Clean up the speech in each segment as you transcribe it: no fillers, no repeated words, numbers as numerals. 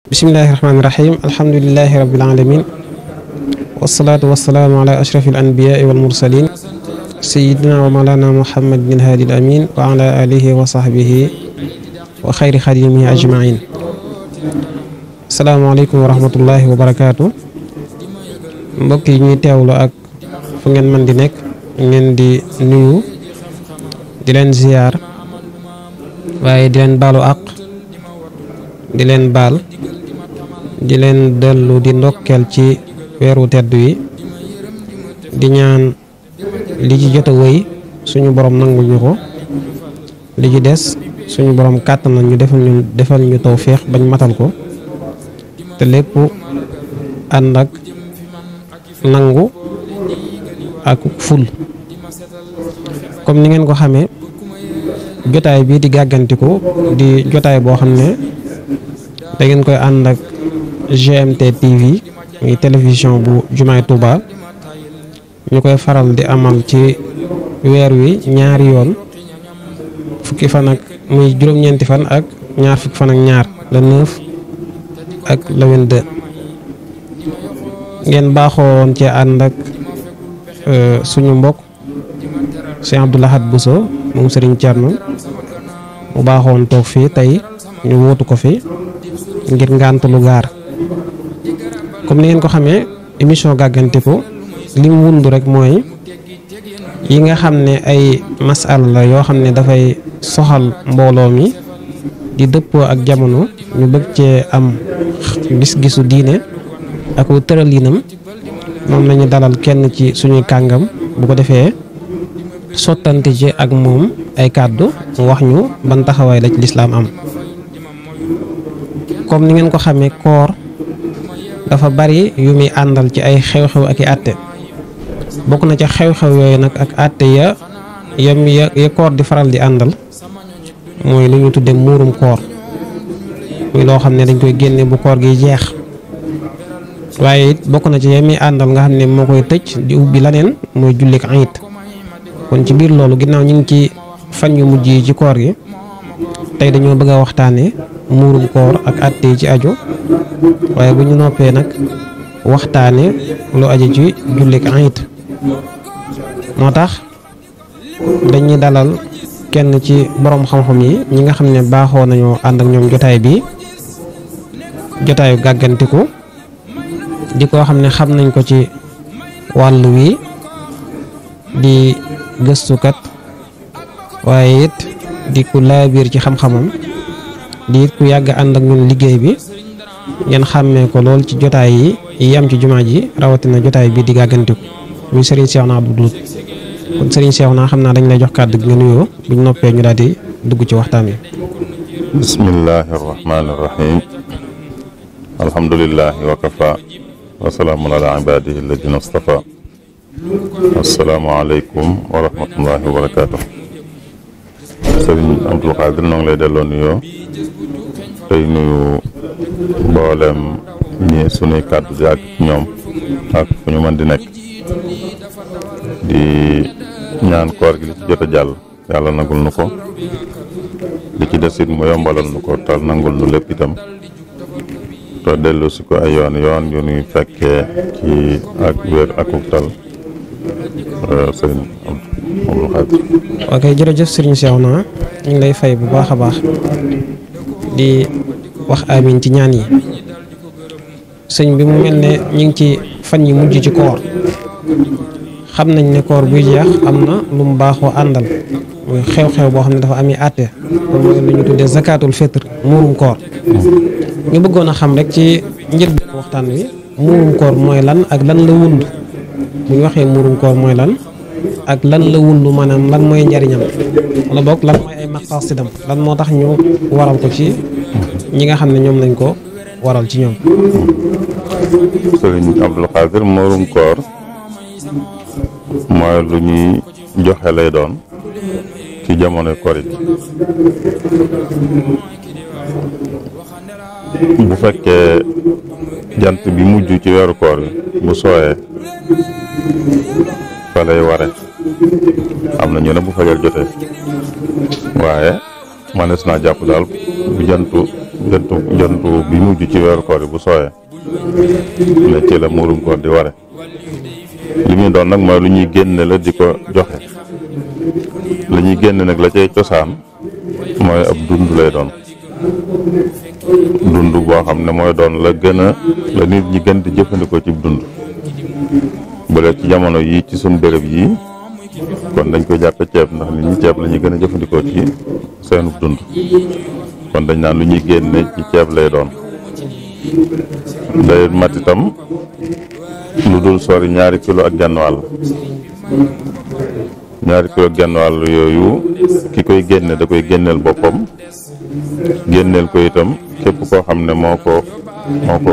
bismillahi rahmaani rahim alhamdulilahi rabbil alamin wasalaatu wasalaamu ala ashrafil anbiyaai wal mursalin sayidina wa mawlana muhammadin alhaadi al amin wa ala alihi wa sahbihi wa xayri xadimihi ajmain asalaamaaleykum wa rahmatullahi wa barakaatu. mbokk yi ñuy teewlu ak fu ngeen mën di nekk ngeen di nuyu di leen ziyaar waaye di leen baalu àq di leen baal di leen dellu di ndokkeel ci weeru tedd wi di ñaan li ci jot a wëy suñu borom nangul ñu ko li ci des suñu borom kàttanal ñu defal ñu tawféex bañ matal ko te lépp ànd ak nangu ak ful. comme ni ngeen ko xamee jotaay bii di gàggantiku di jotaay boo xam ne da ngeen koy ànd ak GMT TV muy télévision bu Jumaay Touba ñu koy faral di amal ci weer wi ñaari yoon fukki fan ak muy juróom-ñeenti fan ak ñaar fukki fan ak ñaar le 9 ak le 22 ngeen baaxoon ci ànd ak suñu mbokk Cheikh Abdou Lahad Bousso moom Serigne Thierno mu baaxoon toog fii tey ñu wóotu ko fi ngir ngànt lu gaar. comme ni ngeen ko xamee émission gàggantiku li mu wundu rek mooy yi nga xam ne ay masala la yoo xam ne dafay soxal mbooloo mi di dëppoo ak jamono ñu bëgg cee am gis-gisu diine ak tëralinam moom lañu dalal kenn ci suñuy kàngam bu ko defee sottante ci ak moom ay kàddu mu wax ñu ban taxawaay la ci lislaam am. comme ni ngeen ko xamee koor dafa bari yu muy àndal ci ay xew-xew ak i àtte bokk na ca xew-xew yooyu nag ak àtte ya koor di faral di àndal mooy lu ñu tudde muurum koor muy loo xam ne dañ koy génne bu koor gi jeex waaye it bokk na ci ya muy àndal nga xam ne moo koy tëj di ubbi laneen mooy jullik ayit kon ci biir loolu ginnaaw ñu ngi ci fan yu mujj yi ci koor gi tey dañoo bëgg a waxtaane muurum koor ak àtte yi ci aju waaye bu ñu noppee nag waxtaane lu aju ci jullik ayit moo tax dañuy dalal kenn ci borom xam-xam yi ñi nga xam ne baaxoo nañoo ànd ak ñoom jotaay bi jotaayu gàggantiku di koo xam ne xam nañ ko ci wàll wi di gëstukat waaye it di ku laabiir ci xam-xamam di it ku yàgg ànd ak ñun liggéey bi ngeen xàmmee ko lool ci jotaay yi am ci jumaa ji rawatina jotaay bii di gàggantiku muy Serigne Cheikhouna Abdou Doudou kon Serigne Cheikhouna xam naa dañ lay jox kàddu gi nga nuyoo buñ noppee ñu daal di dugg ci waxtaan wi. bismillahi rahmaani rahim alhamdulillahi wa kafa wa salaamun ala ibadihi alladina astafa assalaamu aleykum wa rahmatullahi wa barakaatu. Serigne Abdou Khadre noo ngi lay delloo nuyoo tey nuyu mboolem ñi sunuy kàddu di ak ñoom ak fu ñu mën di nekk di ñaan koor gi li ci jot a jàll yàlla nangul nu ko li ci des it mu yombalal nu ko tal nangul nu lépp itam te dellu si ko ay yoon yu nuy fekkee ci ak wér akuk tal Serigne Abdou Khadre. ok jërëjëf Serigne Cheikhouna ñu ngi lay fay bu baax a baax di wax amin ci ñaan yi sëñ bi mu mel ne ñu ngi ci fan yi mujj ci koor xam nañ ne koor buy jeex am na lu mu baaxoo àndal muy xew-xew boo xam ne dafa ami àtte mooy lu ñu tuddee zakatul fitr muurum koor ñu bëggoon a xam rek ci njëlbéen waxtaan wi muurum koor mooy lan ak lan la wund bu ñu waxee muurum koor mooy lan ak lan la wund maanaam lan mooy njariñam wala boog lan mooy ay maqasidam lan moo tax ñu waral ko ci ñi nga xam ne ñoom lañ ko waral ci ñoom. Serigne Abdou Khadre muurum koor mooy lu ñuy joxe lay doon ci jamono koor gi bu fekkee jant bi mujj ci weeru koor bi bu sooyee fa lay ware am na ñu ne bu fajar jotee waaye manees naa jàpp daal bu jantu jantu bi mujj ci weeru koor yi bu sooyee ne ci la muurum koor di ware. li muy doon nag mooy lu ñuy génne la di ko joxe. la ñuy génne nag la cay cosaan mooy ab dund lay doon. dund boo xam ne mooy doon la gën a la nit ñi gën di jëfandikoo ci dund. bu dee ci jamono yii ci suñ béréb yii kon dañ koy jàppe ceeb ndax nit ñi ceeb la ñuy gën a jëfandikoo ci seenu dund. kon dañ naan lu ñuy génne ci ceeb lay doon. day mat itam lu dul sori 2 kilo ak genn wàll. 2 kilo ak genn wàll yooyu ki koy génne da koy génneel boppam. génneel ko itam képp koo xam ne moo ko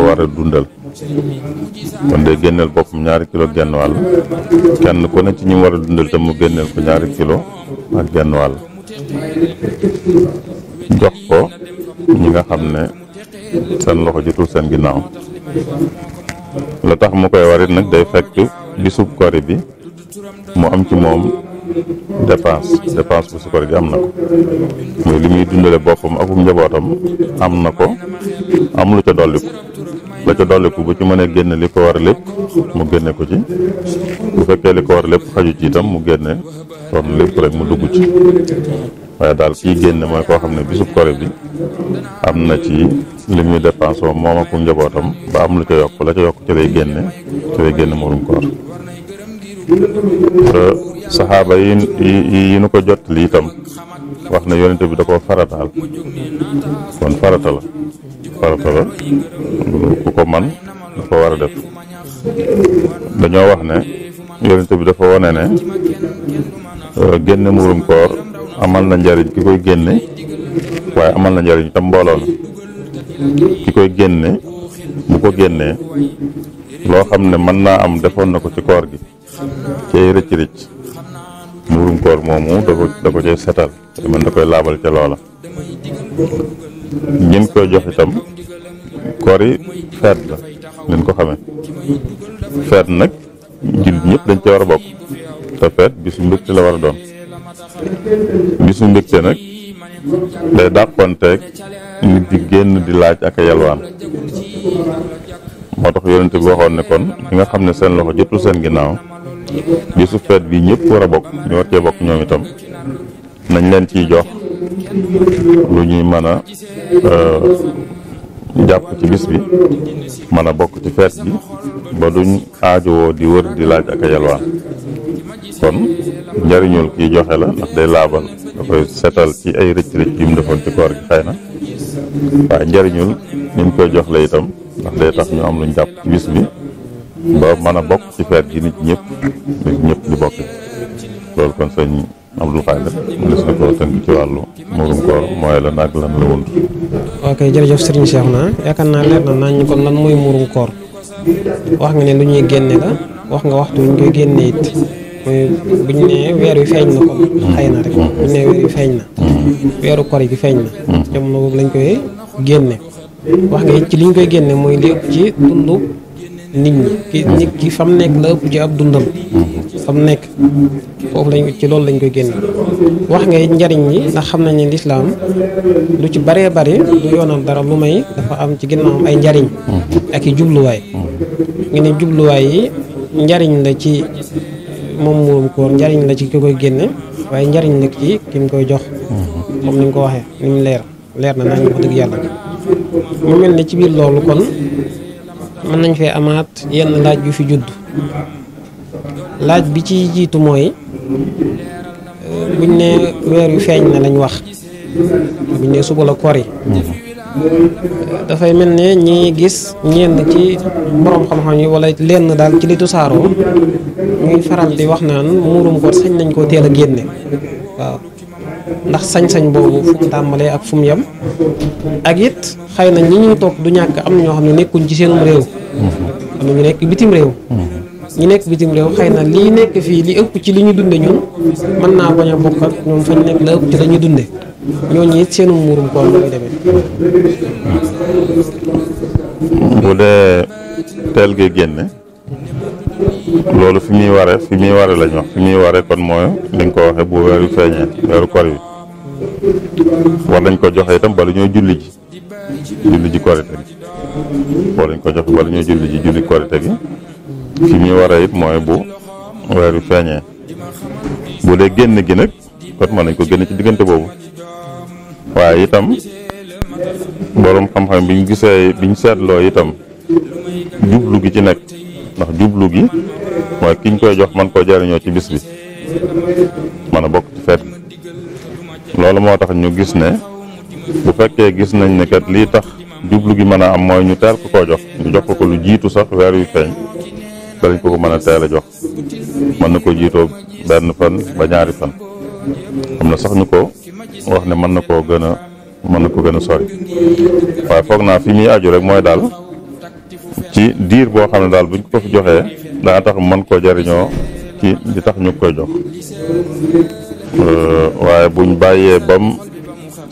war a dundal. kon day génneel boppam 2 kilo ak genn wàll. kenn ku ne ci ñi war a dundal tam mu génneel ko 2 kilo ak genn wàll. jox ko ñi nga xam ne seen loxo jotul seen ginnaaw. la tax mu koy warit nag day fekk bisub kori bi mu am ci moom dépense bu su kori gi am na ko. muy li muy dundale boppam ak njabootam am na ko, am lu ca dolliku. la ca dolliku bu ci mënee génne li ko war lépp mu génne ko ci. bu fekkee li ko war lépp xaju ci itam mu génne kon lépp rek mu dugg ci. waaye daal kii génne mooy koo xam ne bisub kori bi am na ci li muy dépense moom ak njabootam ba am lu ca yokk la ca yokk ci lay génne muurum koor. saxaaba yi nu ko jot li itam wax na yonente bi da koo farataal. kon farata la ku ko man dafa war a def. dañoo wax ne yonente bi dafa wane ne génne muurum koor amal na njariñ ki koy génne waaye amal na njariñ itam mbooloo la. ki koy génne bu ko génnee loo xam ne mën naa am defoon na ko ci koor gi ci ay rëcc muurum koor moomu da ko cay setal te mën da koy laabal ca loola. ñin koy jox itam koor yi feet la leen ko xamee. feet nag jullit ñëpp dañ ci war a bokk te feet bisu mbégte la war a doon. bisu mbégte nag day dàqonteeg nit di génn di laaj ak a yalwaan. moo tax yonente bi waxoon ne kon ñi nga xam ne seen loxo jotul seen ginnaaw bisu feet bi ñëpp war a bokk ñu war cee bokk ñoom itam nañ leen ciy jox lu ñuy mën a jàpp ci bis bi mën a bokk ci feet bi ba duñ aajowoo di wër di laaj ak a yalwaan. kon njariñul kii joxe la ndax day laabal da koy setal ci ay rëcc-rëcc yu mu defoon ci koor gi xëy na waaye njariñul ñu koy jox la itam ndax day tax ñu am luñ jàpp ci bis bi ba mën a bokk ci feet gi nit ñëpp di bokk. loolu kon sëñ Abdul Xaadir mu des na ko tënk ci wàllu muurum koor mooy la nag lan la wund. ok jërëjëf Serigne Cheikhouna yaakaar naa leer na nañ kon lan mooy muurum koor. wax nga ne lu ñuy génne la wax nga waxtu ñu koy génne it mooy buñ ne weer wi feeñ na kon xëy na rek buñ ne weer wi feeñ na weeru koor gi feeñ na jamono boobu lañ koy génne. wax nga it ci liñ koy génne mooy li ëpp ci dundu nit ñi ki fam nekk la ëpp ci ab dundam fam nekk foofu lañ ci loolu lañ koy génne. wax nga it njariñ ñi ndax xam nañ ne lislaam lu ci baree bari du yoonal dara lu may dafa am ci ginnaawam ay njariñ ak i jubluwaay. nga ne jubluwaay yi njariñ la ci moom muurum koor njariñ la ci ki koy génne waaye njariñ la ci ki mu koy jox comme ni nga ko waxee ni mu leer na nañ ko dëgg yàlla. mu mel ne ci biir loolu kon mën nañ fee amaat yenn laaj yu fi judd. laaj bi ci jiitu mooy buñ ne weer wi feeñ na lañ wax buñ ne suba la kori dafay mel ne ñi gis ñenn ci borom xam-xam yi wala lenn daal ci li tusaaroo ñuy faral di wax naan muurum koor sañ nañ koo teel a génne. waaw ndax sañ-sañ boobu fu mu tàmbalee ak fu mu yem ak it xëy na ñi ñuy toog du ñàkk am ñoo xam ne nekkuñ ci seenum réew. am na ñu nekk bitim réew. ñi nekk bitim réew xëy na lii nekk fii li ëpp ci li ñu dunde ñun mën naa bañ a bokk ak ñoom fañ nekk la ëpp ci la ñuy dunde ñooñu it seenum muurum koor la muy demee. bu dee teel gi génne loolu fi muy ware lañ wax fi muy ware kon mooy li nga ko waxee bu weeru feeñee weeru kor wi war nañ ko joxe itam bala ñoo julli ji julli ji korite gi boo lañ ko joxe bala ñoo julli ji julli korite gi fi muy waree it mooy bu weer wi feeñee. bu dee génn gi nag kon mën nañ ko génn ci diggante boobu waaye itam boroom xam-xam biñ seetloo itam jublu gi ci nekk ndax jublu gi mooy kiñ koy jox man koo jariñoo ci bis bi mën a bokk ci feet gi loolu moo tax ñu gis ne bu fekkee gis nañ ne kat lii tax jublu gi mën a am mooy ñu teel ko koo jox ñu jox ko lu jiitu sax weer wi feeñ dalañ ko mën a teel a jox mën na ko jiitoo benn fan ba ñaari fan am na sax ñu ko wax ne mën na ko gën a sori waaye foog naa fi muy aju rek mooy daal ci diir boo xam ne daal buñ ko fi joxee dana tax mën koo jariñoo ci li tax ñu koy jox waaye buñ bàyyee bam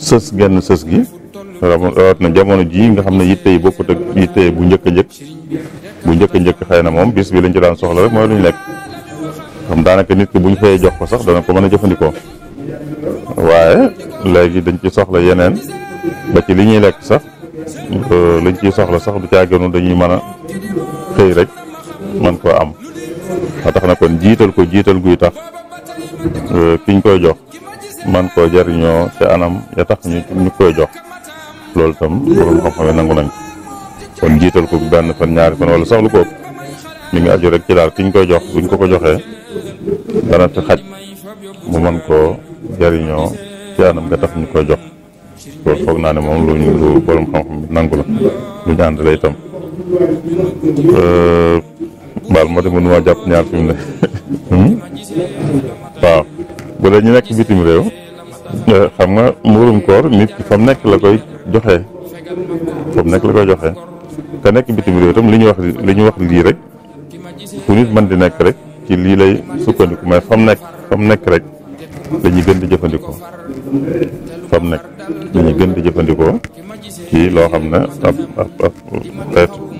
sës genn sës gi rawat na jamono ji nga xam ne yitte yi bokkut ak yitte bu njëkk a njëkk xëy na moom bis bi lañ ci daan soxla rek mooy luñ lekk xam daanaka nit ki buñ fayee jox ko sax dana ko mën a jëfandikoo waaye léegi dañ ci soxla yeneen ba ci li ñuy lekk sax lañ ciy soxla sax du caaginu dañuy mën a xëy rek mën koo am a tax na kon jiital guy tax kiñ koy jox man koo jariñoo te anam ya tax ñu koy jox loolu itam borom xam-xam nangu nañ kon jiital ko benn fan ñaari fan wala sax lu ko ëpp mi ngi aju rek ci daal kiñ koy jox buñ ko joxee dana fi xaj mu mën koo jariñoo ci anam nga tax ñu koy jox loolu foog naa ne moom lu borom xam-xam nangu la lu ñu ànd la itam baal ma de mënuma jàpp ñaar fi mu ne waaw bu dee ñu nekk bitim réew xam nga mburum koor nit ki fa mu nekk la koy joxee te nekk bitim réew itam li ñu wax lii rek fu nit mën di nekk rek ci lii lay sukkandiku mais fa mu nekk rek dañuy gën di jëfandikoo fa mu nekk dañuy gën di jëfandikoo ci loo xam ne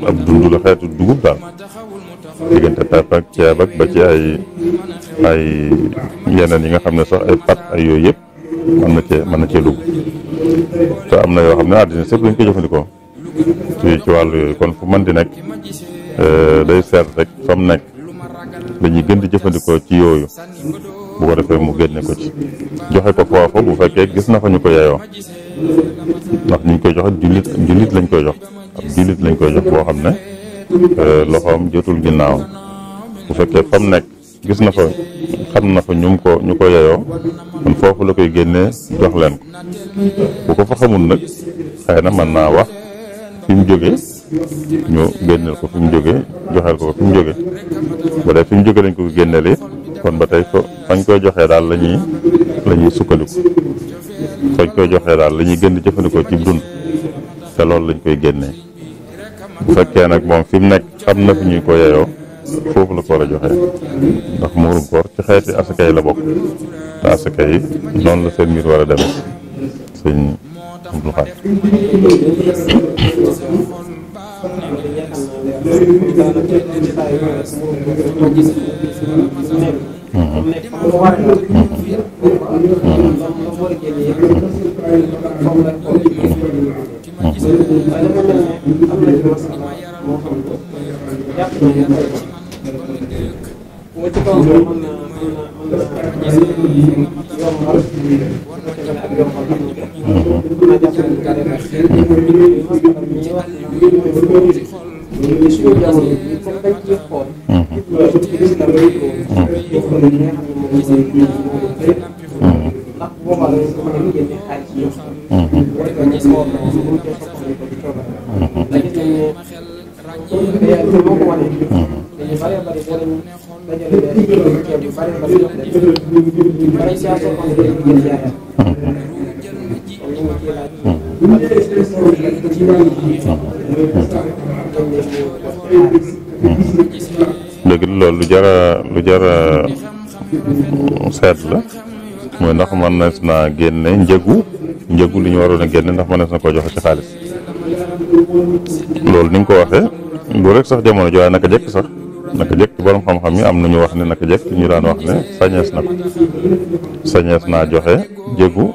ab dund la xeetu dugub daal diggante pepp ak ceeb ak ba ci ay yeneen yi nga xam ne sax ay pat ay yooyu yëpp mën na cee dugg te am na yoo xam ne àddina sëpp dañ koy jëfandikoo ci wàllu yooyu kon fu mën di nekk day seet rek fa mu nekk dañuy gën di jëfandikoo ci yooyu bu ko defee mu génne ko ci joxe ko foofu bu fekkee gis na fa ñu ko yeyoo ndax ñu koy joxe jullit lañ koy jox ab jullit lañ koy jox boo xam ne loxoom jotul ginnaaw bu fekkee fa mu nekk gis na fa xam na fa ñu ko yeyoo kon foofu la koy génnee jox leen ko bu ko fa xamul nag xëy na mën naa wax fi mu jógee ñu génneel ko fi mu jógee joxeel ko fi mu jógee ba dee fi mu jógee lañ ko génneel it kon ba tey fañ koy joxee daal la ñuy sukkandiku fañ koy joxee daal la ñuy gën di jëfandikoo ci dund te loolu lañ koy génnee bu fekkee nag moom fi mu nekk xam na fi ñuy ko yeyoo foofu la ko war a joxee ndax muurum koor ci xeeti asaka yi la bokk te asaka yi noonu la seen mbir war a demee sëñ Abdou Khadre léegi loolu lu jara seet la mooy ndax mënees naa génne njëgu li ñu waroon a génne ndax mënees na ko joxe ci xaalis loolu ni nga ko waxee bu rek sax jamono ji waaye naka jekk borom xam-xam yi am nañu wax ne naka jekk ñu daan wax ne sañees naa joxe njëgu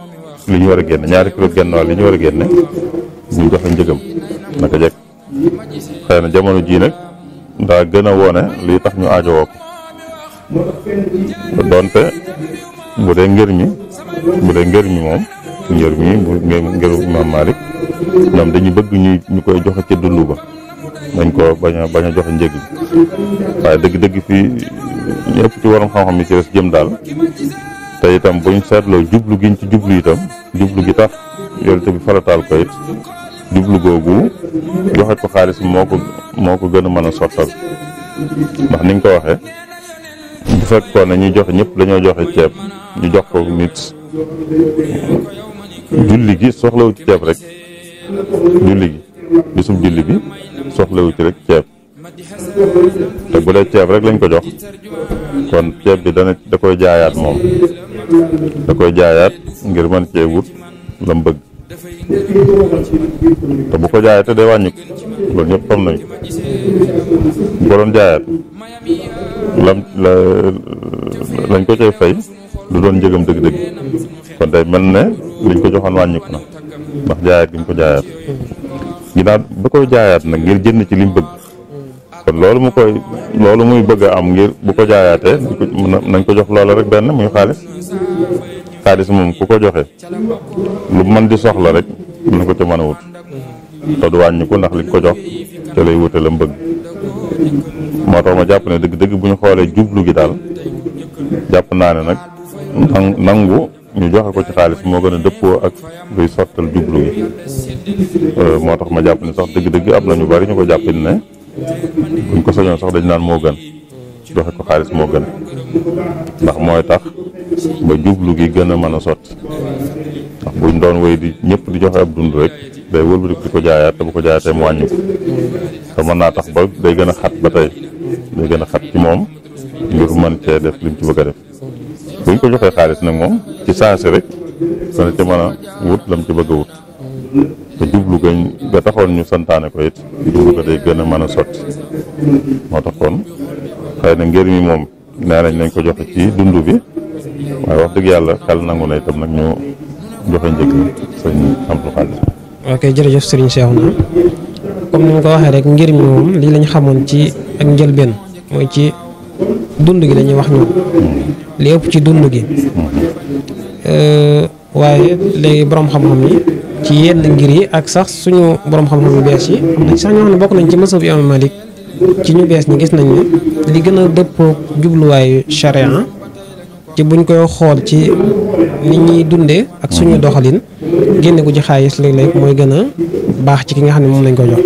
li ñu war a génne 2 kilo genn wàll li ñu war a génne ñu joxe njëgam naka jekk. xëy na jamono jii nag daa gën a wone lii tax ñu aajowoo ko donte bu dee ngër mi moom ngëru Imaam Malik ñoom dañu bëgg ñu koy joxe ca dund ba dañ ko bañ a joxe njëg li waaye dëgg-dëgg fii ñëpp ci waroon xam-xam yi ci des jëm daal te itam buñ seetloo jublu giñ ci jublu itam jublu gi tax Yonent bi farataal ko it jublu googu joxe ko xaalis moo ko gën a mën a sottal ndax ni nga ko waxee bu fekkoon ne ñuy joxe ñëpp dañoo joxe ceeb ñu jox ko nit julli gi soxlawu ci ceeb rek julli gi bisub julli bi soxlawu ci rek ceeb te bu dee ceeb rek lañ ko jox kon ceeb bi da koy jaayaat moom da koy jaayaat ngir mën cee wut lam bëgg te bu ko jaayaatee day wàññi ko loolu ñëpp xam nañu bu ko doon jaayaat lañ ko cay fay du doon njëgam dëgg-dëgg kon day mel ne liñ ko joxoon wàññi ko na ndax jaayaat gi ñu ko jaayaat ginnaaw ba koy jaayaat nag ngir jënd ci lim bëgg kon loolu muy bëgg a am ngir bu ko jaayaatee nañ ko jox loola rek benn muy xaalis moom ku ko joxe lu mën di soxla rek mën ko ca mën a wut te du wàññi ko ndax liñ ko jox ca lay wute la mbëgg moo tax ma jàpp ne dëgg-dëgg bu ñu xoolee jublu gi daal jàpp naa ne nag nangu ñu joxe ko ci xaalis moo gën a dëppoo ak luy sottal jublu gi moo tax ma jàpp ne sax dëgg-dëgg am na ñu bari ñu ko jàppin ne buñ ko sañoon sax dañ naan moo gën joxe ko xaalis moo gën ndax mooy tax ba jublu gi gën a mën a sotti ndax buñ doon wéy di ñëpp di joxe ab dund rek day wëlbati di ko jaayaat te bu ko jaayaatee mu wàññi ko te mën naa tax ba day gën a xat ba tey day gën a xat ci moom ngir mën cee def lim ci bëgg a def buñ ko joxee xaalis nag moom ci saasi rek dana ci mën a wut lam ci bëgg a wut te jublu ga taxoon ñu santaane ko it jublu ga day gën a mën a sotti moo tax kon xëy na ngir mi moom nee nañ ko joxe ci dund bi waaye wax dëgg yàlla xel nangu na itam nag ñu joxe njëg sëñ Abdou Khadre. ok jërëjëf Serigne Cheikhouna comme ni nga ko waxee rek ngir mi moom lii lañ xamoon ci ak njëlbeen mooy ci dund gi dañuy wax ñoom li ëpp ci dund gi waaye léegi borom xam-xam yi ci yenn ngir yi ak sax suñu borom xam-xam yu bees yi am na sax ñoo xam ne bokk nañ ci mazhab Imam Malik ci ñu bees ñi gis nañ ne li gën a dëppoo jubluwaayu charia ci buñ koy xool ci nit ñuy dundee ak suñu doxalin génne ko ci xaalis léeg-léeg mooy gën a baax ci ki nga xam ne moom lañ ko jox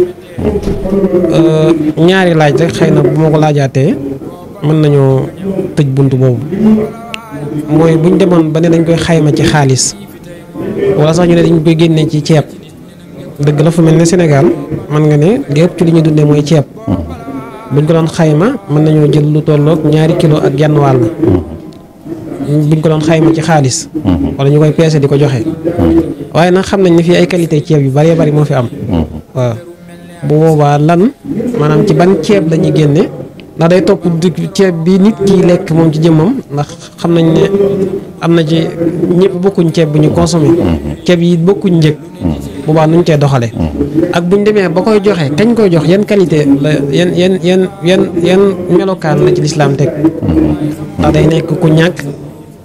ñaari laaj rek xëy na bu ma ko laajaatee mën nañoo tëj bunt boobu mooy buñ demoon ba ne dañ koy xayma ci xaalis wala sax ñu ne dañ koy génne ci ceeb dëgg la fu mel ne Sénégal mën nga ne li ëpp ci li ñuy dundee mooy ceeb buñ ko doon xayma mën nañoo jël lu tolloog 2 kilo ak genn wàll buñ ko doon xayma ci xaalis wala ñu koy peese di ko joxe waaye nag xam nañ ne fii ay qualité ceeb yu bëree bëri moo fi am waaw bu boobaa lan maanaam ci ban ceeb la ñuy génne ndax day topp ceeb bi nit ki lekk moom ci jëmmam ndax xam nañ ne am na ci ñëpp bokkuñ ceeb bu ñu consommé ceeb yi bokkuñ njëg boobaa nuñ cee doxale ak buñ demee ba koy joxe kañ koy jox yan qualité la yan melokaan la ci lislaam teg ndax day nekk ku ñàkk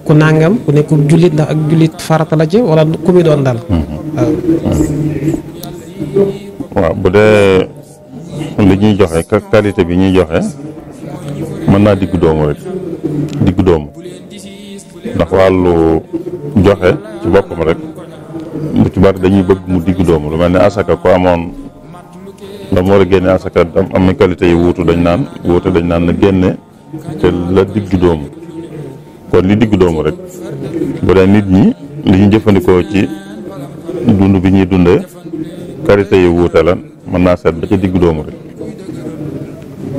ku nàngam ku nekk jullit ndax ak jullit farata la ci wala ku mi doon dal waaw bu dee li ñuy joxe qualité bi ñuy joxe mën naa diggu doomu rek diggu doomu ndax wàllu joxe ci boppam rek lu ci bari dañuy bëgg mu diggu doomu lu mel ne asaka ko amoon la mu war a génne asaka am na qualité yi dañ naan na génne te la diggu doomu kon li diggu doomu rek bu dee nit ñi li ñu jëfandikoo ci dund bi ñuy dundee qualité yi wuute la mën naa seet ba ca diggu doomu rek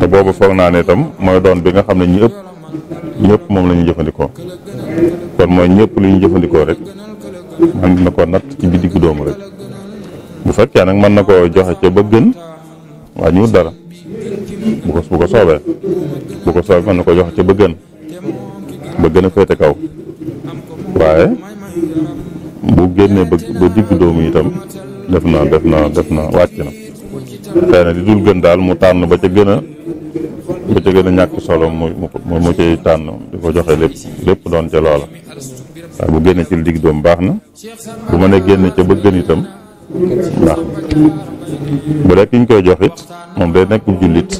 te boobu foog naa ne itam mooy doon bi nga xam ne ñëpp moom la ñuy jëfandikoo kon mooy ñëpp li ñu jëfandikoo rek man na ko natt ci bi diggu doomu rek bu fekkee nag mën na koo joxe ca ba gën waa ñu dara bu ko soobee mën na ko joxe ca ba gën a féete kaw waaye bu génnee ba diggu doomu itam def na wàcc na. xëy na di dul gën daal mu tànn ba ca gën a ñàkk solo mu ciy tànn di ko joxe lépp doon ca loola. waaye bu génne ci digg doom baax na bu mën a génne ca ba gën itam ndax bu dee ki ñu koy jox it moom day nekk jullit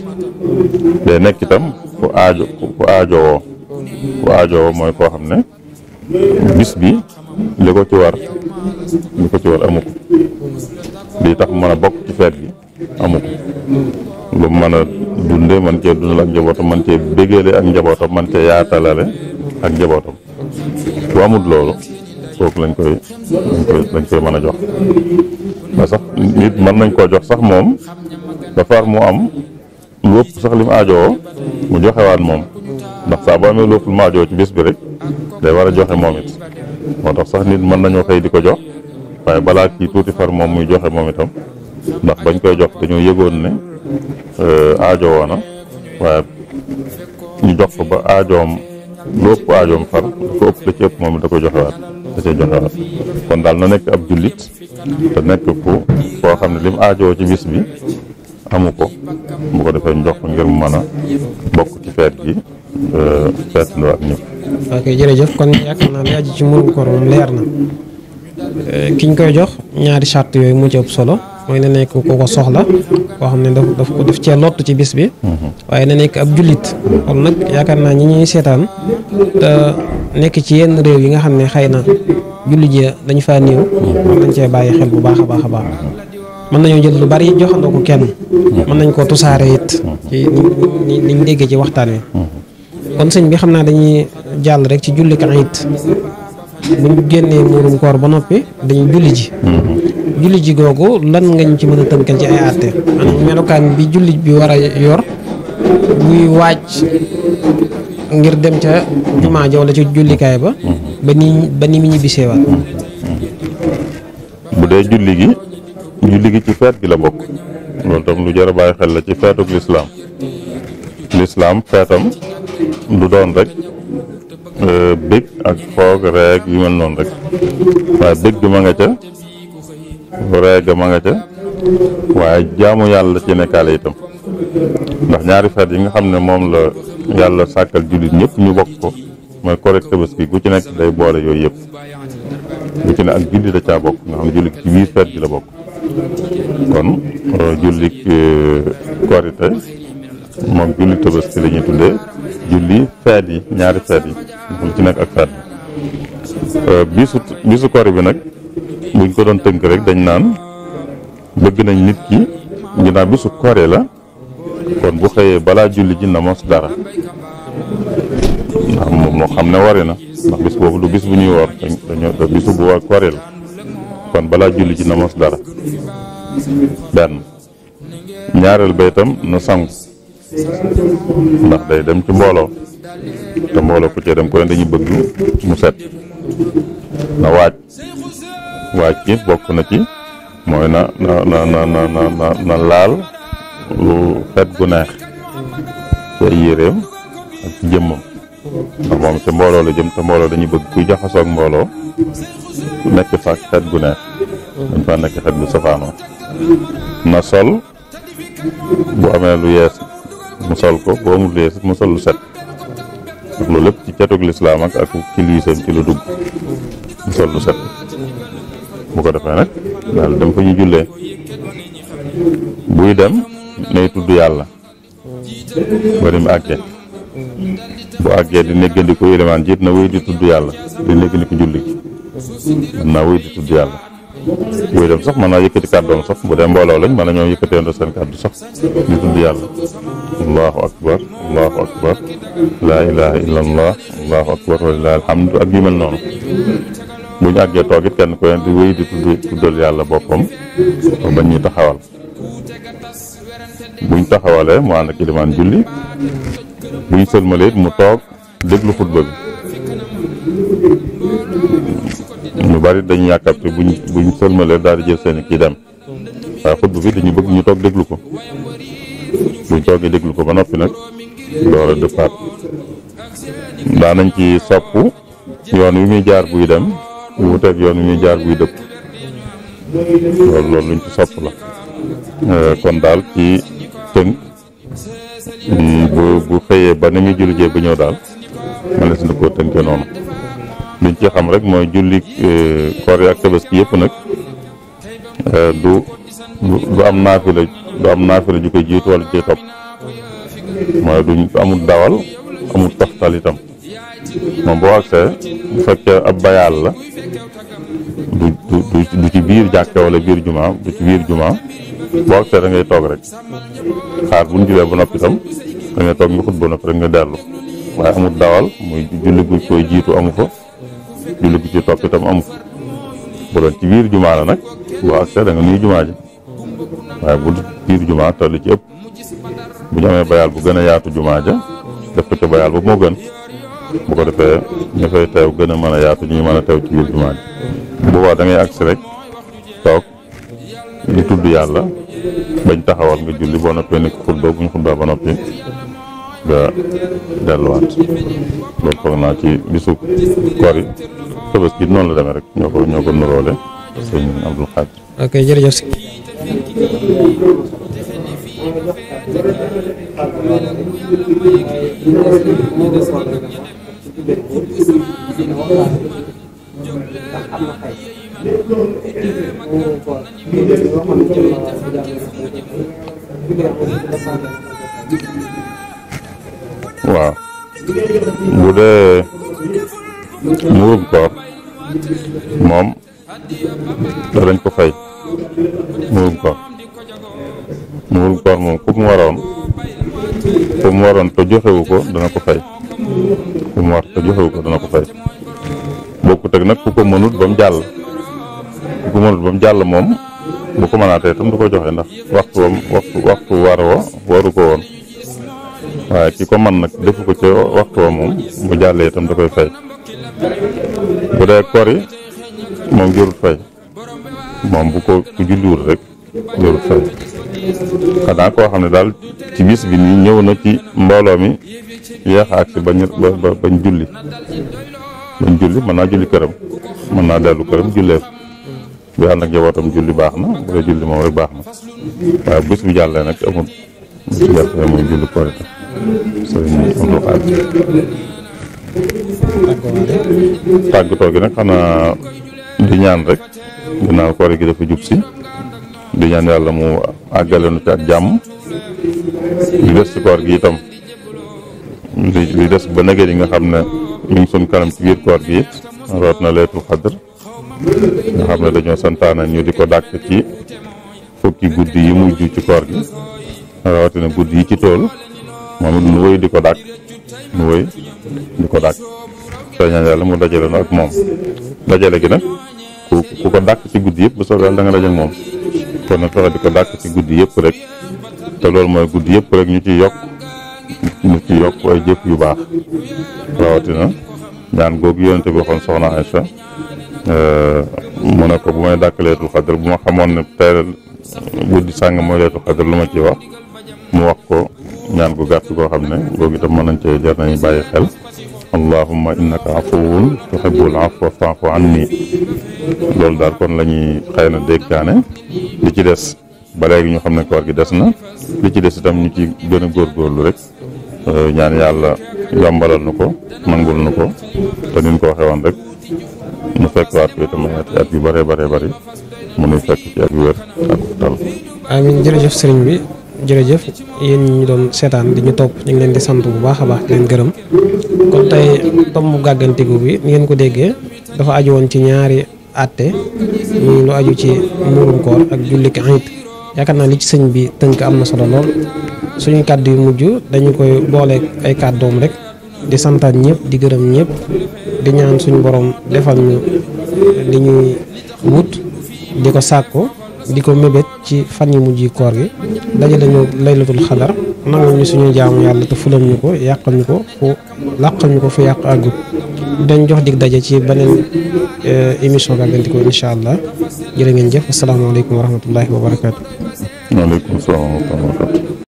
day nekk itam ku aajowoo mooy koo xam ne bis bi li ko ci war amu ko lii tax mën a bokk ci feet gi amu ko lu mën a dunde man cee dundal ak njabootam man cee bégale ak njabootam man cee yaatalale ak njabootam bu amul loolu kooku lañ koy mën a jox ba sax nit mën nañ koo jox sax moom dafa mu am lu ëpp sax li mu aajowoo mu joxewaat moom ndax saa boo amee lu ëpp lu mu aajowoo ci bis bi rek day war a joxe moom it moo tax sax nit mën nañoo xëy di ko jox waaye balaa kii tuuti far moom muy joxe moom itam ndax bañ koy jox dañoo yëgoon ne aajowoo na waaye ñu jox ko ba aajoom lu ëpp aajoom far ko ëpp la ci ëpp moom da koy joxewaat kon daal na nekk ab jullit te nekk koo xam ne li mu aajowoo ci bis bi amu ko bu ko defee ñu jox ko ngir mu mën a bokk ci feet gi feetandoo ak ñëpp. ok jërëjëf kon yaakaar naa li aju ci murum koor moom leer na ki ñu koy jox ñaari charte yooyu mu ci ëpp solo mooy na nekk ku ko soxla koo xam ne daf cee lott ci bis bi waaye na nekk ab jullit kon nag yaakaar naa ñi ñuy seetaan te nekk ci yenn réew yi nga xam ne xëy na jullit ji dañu faa néew mën nañ cee bàyyi xel bu baax a baax a baax mën nañoo jël lu bari joxandoo ko kenn mën nañ koo tusaare it ci niñ déggee ci waxtaan wi kon sëñ bi xam naa dañuy jàll rek ci julli it buñ génnee muurum koor ba noppi dañuy julli ji julli ji googu lan nga ñu ci mën a tënkal ci ay àtte maanaam melokaan bi julli bi war a yor buy waaj ngir dem ca jumaa ja wala ci jullikaay ba ba ni mu ñibbisee waat bu dee julli gi ci feet gi la bokk loolu tam lu jar a bàyyi xel la ci feetuk lislaam feetam du doon rek bég ak foog reeg yu mel noonu rek waaye bég gi ma nga ca reeg ma nga ca waaye jaamu yàlla ci nekkaale itam ndax ñaari feet yi nga xam ne moom la yàlla sàkkal jullit ñëpp ñu bokk ko mooy korite Tabaski gu ci nekk day boole yooyu yëpp gu ci ne ak julli da caa bokk nga xam ne julli ci biir feet gi la bokk kon julli korite moom julli Tabaski la ñuy tuddee julli feet yi ñaari feet yi lu ci nekk ak feet bi bisu kori bi nag buñ ko doon tënk rek dañ naan bëgg nañ nit ki ginnaaw bisu kori la kon bu xëyee balaa julli ji na mos dara ndax moom moo xam ne wari na ndax bis boobu du bis bu ñuy woor dañoo bisu bu war kori la kon balaa julli ji na mos dara benn ñaareel ba itam na sangu ndax day dem ci mbooloo te mbooloo ku cee dem ko ne dañuy bëgg mu set na waaj ci bokk na ci mooy na laal lu xet gu neex ci ay yéreem ak ci jëmmam ndax moom ci mbooloo la jëm te mbooloo dañuy bëgg kuy jaxasoo ak mbooloo nekk fa ak xet gu neex dañ fa nekk xet gu safaanoo na sol bu amee lu yees mu sol ko boo amul lu yees mu sol lu set ndax loolu lépp ci catug lislaam ak ci liisam ci lu dugg mu sol lu set bu ko defee nag daal dem fa ñu jullee buy dem nay tudd yàlla ba ni mu àggee bu àggee di néggandiku yélimaan jiit na wéy di tudd yàlla di néggandiku julli gi mën naa wéy di tudd yàlla buy dem sax mën naa yëkkati kàddoom sax bu dee mbooloo lañ mën na ñoo yëkkateendoo seen kàddu sax di tudd yàlla allahu akbar allahu akbar laa ilaha illa allah allahu akbar walilahi alhamdu ak yu mel noonu bu ñu àggee toog it kenn ku ne di wéy di tuddal yàlla boppam ba bañ ñuy taxawal buñ taxawalee mu ànd ak ilimaan julli buñ sëlmalee it mu toog déglu xutba bi ñu bari dañu yàkkamte buñ sëlmalee daal di jël seen kii dem waaye xutba bi dañu bëgg ñu toog déglu ko buñ toogee déglu ko ba noppi nag door a dëppaat daanañ ci sopp yoon wi muy jaar buy dem wuuteeg yoon wi muy jaar buy dëpp loolu luñ ci sopp la. kon daal ci tënk bu xëyee ba ni muy julli jee ba ñëw daal mënees na koo tënkee noonu. liñ ci xam rek mooy julli koor yi ak tabaski yëpp nag du am naafila ju koy jiitu wala ci topp mooy du amul dawal amul toftal itam moom boo agsee bu fekkee ab bayaal la du ci biir jàkke wala biir jumaa du ci biir jumaa boo agsee da ngay toog rek xaar buñ julee ba noppi itam da ngay toog ñu xut ba noppi rek nga dellu waaye amul dawal muy julli gu koy jiitu amu fa julli gu ci topp itam amu fa bu doon ci biir jumaa la nag boo agsee da nga nuyu jumaa ji waaye bu biir jumaa te li ci ëpp bu ñu amee bayaal bu gën a yaatu jumaa ja def ko ca bayaal ba moo gën bu ko defee ñu fay teew gën a mën a yaatu ñu mën a teew ci biir jumaa ji bu boobaa da ngay agsi rek toog di tudd yàlla bañ taxawal nga julli boo noppee nekk xutba bu ñu xutba ba noppi nga delluwaat loolu foog naa ci bisu koor yi Tabaski noonu la demee rek ñoo ko nuróole sëñ Abdul Xaadir. ok jërëjëf si waaw bu dee muurum koor moom danañ ko fay muurum koor moom ku mu waroon te joxewu ko dana ko fay ku mu war te joxewu ko dana ko fay bokkut ak nag ku ko mënut ba mu jàll moom bu ko mënaatee itam du ko joxe ndax waxtu waru ko woon waaye ki ko man nag defu ko ci waxtu wa moom bu jàllee itam da koy fay bu dee koor yi moom jërut fay moom bu julliwul rek jërut fay xanaa koo xam ne daal ci bis bi nii ñëw na ci mbooloo mi yéex a agsi bañ julli mën naa julli këram mën naa dellu këram jullee bu yàlla nag njabootam julli baax na bu dee julli moom rek baax na waaye bis bi jàllee nag amul bu ci jàllee mooy julli koor itam sëriñ Abdul Xaadir tàggatoo gi nag xanaa di ñaan rek ginnaaw koor gi dafa jub si di ñaan yàlla mu àggale nu ci ak jàmm li des ci koor gi itam li des ba nagee yi nga xam ne ñu ngi suñ kanam ci biir koor gi it root na Laylatul Qadr nga xam ne dañoo santaane ñu di ko dàkk ci fukki guddi yi mujj ci koor gi rawatina guddi yi ci tool moom it nu wéy di ko dàkk te ñaan yàlla mu dajale na ak moom dajale gi nag ku ko dàkk ci guddi yëpp bu soobee yàlla da nga daje ak moom kon nag fexe di ko dàkk ci guddi yëpp rek te loolu mooy guddi yëpp rek ñu ci yokk ay jëf yu baax rawatina ñaan googu yonente bi waxoon soxna Aïcha mu ne ko bu may dàkk Laylatul Qadr bu ma xamoon ne tey guddi sàng mooy Laylatul Qadr lu ma ci wax mu wax ko ñaan gu gàtt goo xam ne googu itam mën nañ cee jar nañu bàyyi xel allahumma innaka afuwun tuhibbul afwa fa'fu anni loolu daal kon la ñuy xëy na dénkaane li ci des ba léegi ñu xam ne koor gi des na li ci des itam ñu ci gën a góorgóorlu rek ñaan yàlla yombalal nu ko nangul nu ko te niñ ko waxee woon rek nu fekk waat ko itam at yu bëree bëri mu nuy fekk ci ak wér ak tal amiin jërëjëf sëriñ bi jërëjëf yéen ñu doon seetaan di ñu topp ñu ngi leen di sant bu baax a baax di leen gërëm kon tey tombu gàggantiku bi ni ngeen ko déggee dafa aju woon ci ñaari àtte muy lu aju ci muurum koor ak jullik Iid yaakaar naa li ci sëñ bi tënk am na solo lool suñu kàddu yu mujj dañu koy booleeg ay kàddoom rek di santaat ñëpp di gërëm ñëpp di ñaan suñu borom defal ñu li ñuy wut di ko sàkko di ko mébét ci fan yu mujj koor gi dajale ñu Laylatul Qadr nangul ñu suñu jaamu yàlla te fulal ñu ko yàqal ñu ko fu làqal ñu ko fu yàq àggut dañ jox dig daje ci beneen émission gàggantiku incha allah jërë ngeen jëf asalaamaaleykum wa rahmatullahi wa barakaatu. waaleykum salaam wa rahmatulah.